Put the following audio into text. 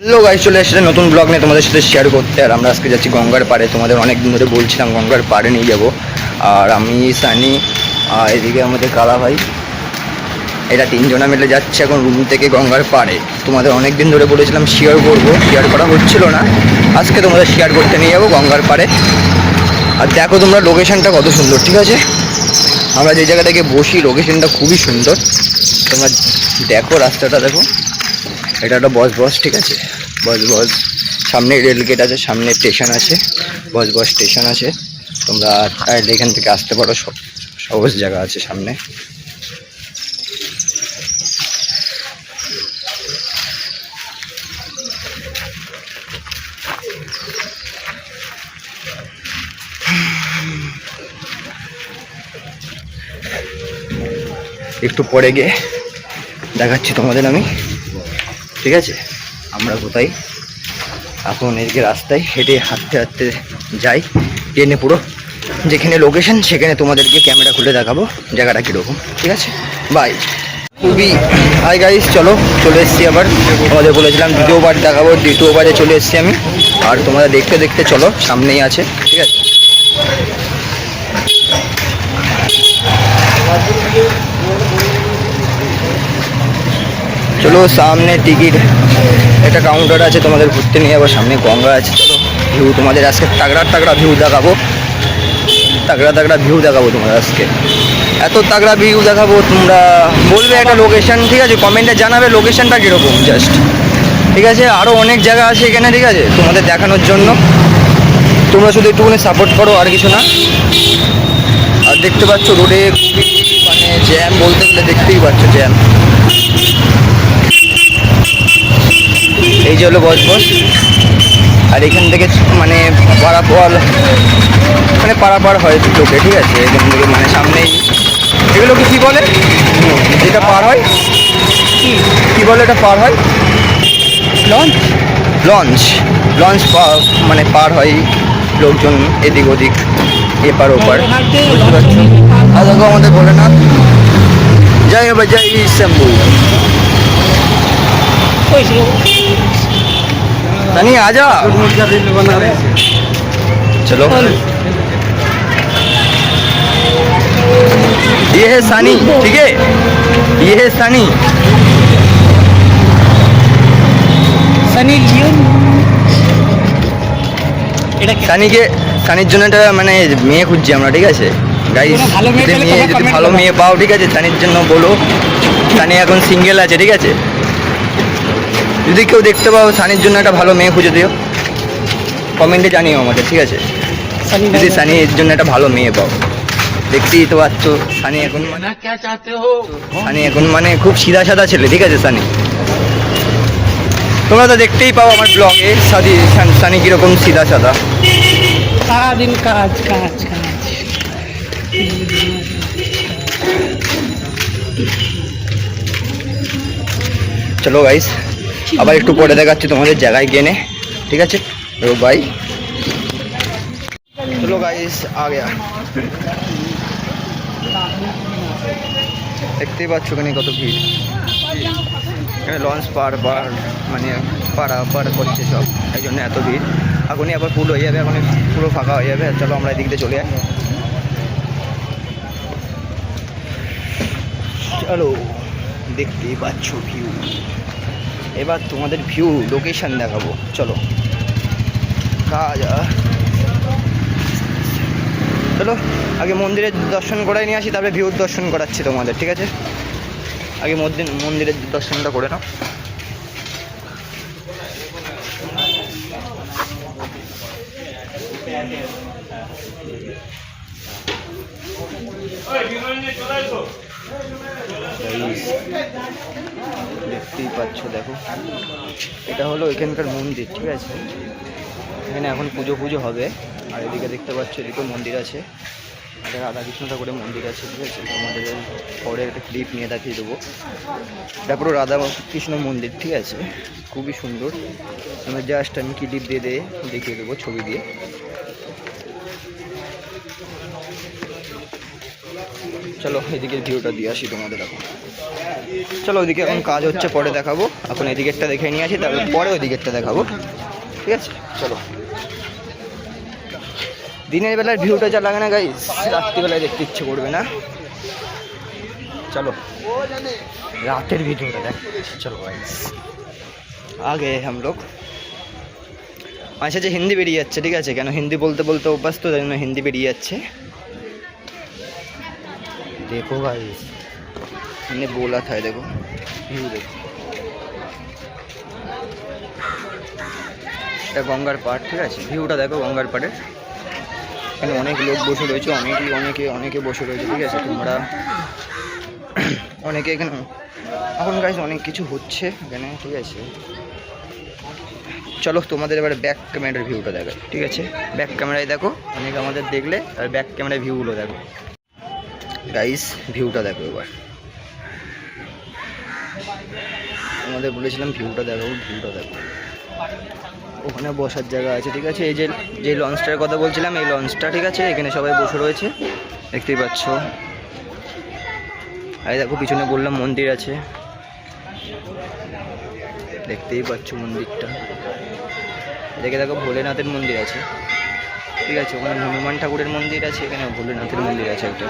Hello guys, চলে এসেছে নতুন ব্লগ নিয়ে তোমাদের সাথে শেয়ার করতে। আর আমরা আজকে যাচ্ছি গঙ্গার পাড়ে। তোমাদের অনেক দিন ধরে বলছিলাম গঙ্গার পাড়ে নিয়ে যাব। আর আমি, সানি, এদিকে আমাদের কালা ভাই, এটা তিনজনা মিলে যাচ্ছে এখন রুম থেকে গঙ্গার পাড়ে। তোমাদের অনেক দিন ধরে বলেছিলাম শেয়ার করবো, শেয়ার করা হচ্ছিল না। আজকে তোমাদের শেয়ার করতে নিয়ে যাবো গঙ্গার পাড়ে। আর দেখো তোমরা লোকেশনটা কত সুন্দর, ঠিক আছে? আমরা যে জায়গা থেকে বসি লোকেশনটা খুবই সুন্দর। তোমরা দেখো রাস্তাটা, দেখো এটা একটা বস, ঠিক আছে? বস সামনে রেল গেট আছে, সামনে স্টেশন আছে, বস স্টেশন আছে। তোমরা এখান থেকে আসতে পারো, সহজ জায়গা আছে সামনে। একটু পরে গিয়ে দেখাচ্ছি তোমাদের আমি, ঠিক আছে? আমরা কোথায় এখন? এদিকে রাস্তায় হেঁটে হাঁটতে যাই, ট্রেনে পুরো যেখানে লোকেশন সেখানে তোমাদেরকে ক্যামেরা খুলে দেখাবো জায়গাটা কীরকম, ঠিক আছে? বাই। খুবই হাই গাইস, চলে এসেছি আবার। তোমাদের বলেছিলাম দ্বিতীয়বার দেখাবো, দ্বিতীয়বারে চলে এসেছি আমি। আর তোমরা দেখতে দেখতে চলো, সামনেই আছে, ঠিক আছে? চলো, সামনে টিকিট একটা কাউন্টার আছে, তোমাদের ঘুরতে নিয়ে যাবো। সামনে গঙ্গা আছে। চলো, ভিউ তোমাদের আজকে তাগড়া ভিউ দেখাবো, তাগড়া ভিউ দেখাবো তোমাদের আজকে। এত তাগড়া ভিউ দেখাবো, তোমরা বলবে একটা লোকেশন, ঠিক আছে? কমেন্টে জানাবে লোকেশনটা কীরকম, জাস্ট, ঠিক আছে? আরও অনেক জায়গা আছে এখানে, ঠিক আছে, তোমাদের দেখানোর জন্য। তোমরা শুধু একটুখানি সাপোর্ট করো, আর কিছু না। আর দেখতে পাচ্ছ রোডে খুবই মানে জ্যাম, বলতে গেলে দেখতেই পাচ্ছ জ্যাম। এই যে হলো বস। আর এখান থেকে মানে পারাপার হয় লোকে, ঠিক আছে? এখান থেকে মানে সামনেই এগুলোকে কী বলে, যেটা পার হয়, কি বলে এটা পার হয়? লঞ্চ মানে পার হয় লোকজন এদিক ওদিক, এপার ওপার, বুঝতে পারছো? আর দেখো আমাদের বলে না জয় বাবা জয় শম্ভু। सनी आजा, चलो। ये है सनी, ठीक है? ये है सनी সানির জন্য একটা মানে মেয়ে খুঁজছি আমরা, ঠিক আছে গাইস? যদি ভালো মেয়ে পাও, ঠিক আছে, সানির জন্য বলো। সানি এখন সিঙ্গেল আছে, ঠিক আছে? যদি কেউ দেখতে পাও সানির জন্য একটা ভালো মেয়ে খুঁজে দিও, কমেন্টে জানিও আমাদের, ঠিক আছে? যদি সানির জন্য একটা ভালো মেয়ে পাও। দেখতেই তো পাচ্ছ সানি এখন মানে খুব সিধা সাদা ছেলে, ঠিক আছে? তোমরা তো দেখতেই পাও আমার ব্লগে সানি কিরকম সিধা সাদা। সারাদিন কাজ। চলো গাইস, আবার একটু পরে দেখাচ্ছি তোমাদের জায়গায় গেনে, ঠিক আছে? ও ভাই, চলো গাইস আ গয়া। দেখতেই পাচ্ছ এখানে কত ভিড়। এখানে লঞ্চ মানে পার করছে সব, এই জন্য এত ভিড়। এখনই আবার ফুল হয়ে যাবে, এখন পুরো ফাঁকা হয়ে যাবে। চলো আমরা এদিক দিয়ে চলে যাই। চলো, দেখতেই পাচ্ছ ভিউ। এবার তোমাদের ভিউ লোকেশন দেখাবো, চলো। চলো আগে মন্দিরের দর্শন করাই নিয়ে আসি, তারপরে ভিউর দর্শন করাচ্ছি তোমাদের, ঠিক আছে? আগে মন্দিরের দর্শনটা করে নাও। দেখতেই পাচ্ছ, দেখো এটা হলো এখানকার মন্দির, ঠিক আছে? এখানে এখন পুজো হবে। আর এদিকে দেখতে পাচ্ছ এদিকে মন্দির আছে, একটা রাধাকৃষ্ণ ঠাকুরের মন্দির আছে, ঠিক আছে? তোমাদের পরে একটা ক্লিপ নিয়ে দেখিয়ে দেবো। এটা পুরো রাধাকৃষ্ণ মন্দির, ঠিক আছে? খুবই সুন্দর। আমি জাস্ট ক্লিপ দিয়ে দেখিয়ে দেবো, ছবি দিয়ে। চলো এদিকে ভিউটা দিয়ে আসি তোমাদের এখন। চলো ওইদিকে এখন কাজ হচ্ছে, পরে দেখাবো। এখন এদিকেরটা দেখে নিয়ে আসি, তারপরে পরে ওইদিকেরটা দেখাবো, ঠিক আছে? চলো। দিনের বেলার ভিউটা যা লাগে না গাইস, রাত্রিবেলায় দেখতে ইচ্ছে করবে না। চলো রাতের ভিডিওটা দেখ। চলো গাইস, আগে हम लोग আচ্ছা যে হিন্দি বেরিয়ে যাচ্ছে, ঠিক আছে? কেন হিন্দি বলতে বলতে অভ্যাস তো, তাই জন্য হিন্দি বেরিয়ে যাচ্ছে। দেখো গাইস, मैंने बोला था, देखो ভিউ দেখো। এটা গঙ্গার পাড়, ঠিক আছে? ভিউটা দেখো গঙ্গার পাড়ের। এখানে অনেক লোক বসে রয়েছে, অনেকে বসে রয়েছে, ঠিক আছে? তোমরা অনেকে এখানে এখন গাইস অনেক কিছু হচ্ছে এখানে, ঠিক আছে? চলো তোমাদের এবার ব্যাক ক্যামেরার ভিউটা দেখো, ঠিক আছে? ব্যাক ক্যামেরায় দেখো, অনেক আমাদের দেখলে, আর ব্যাক ক্যামেরায় ভিউগুলো দেখো গাইস। ভিউটা দেখো এবার, আমাদের বলেছিলাম ভিউটা দেখো, ভিউটা দেখো। ওখানে বসার জায়গা আছে, ঠিক আছে? এই যে লঞ্চটার কথা বলছিলাম, এই লঞ্চটা, ঠিক আছে? এখানে সবাই বসে রয়েছে, দেখতেই পাচ্ছ। আর দেখো পিছনে বললাম মন্দির আছে, দেখতেই পাচ্ছ মন্দিরটা। এদিকে দেখো ভোলেনাথের মন্দির আছে, ঠিক আছে? ওখানে হনুমান ঠাকুরের মন্দির আছে, এখানে ভোলেনাথের মন্দির আছে একটা।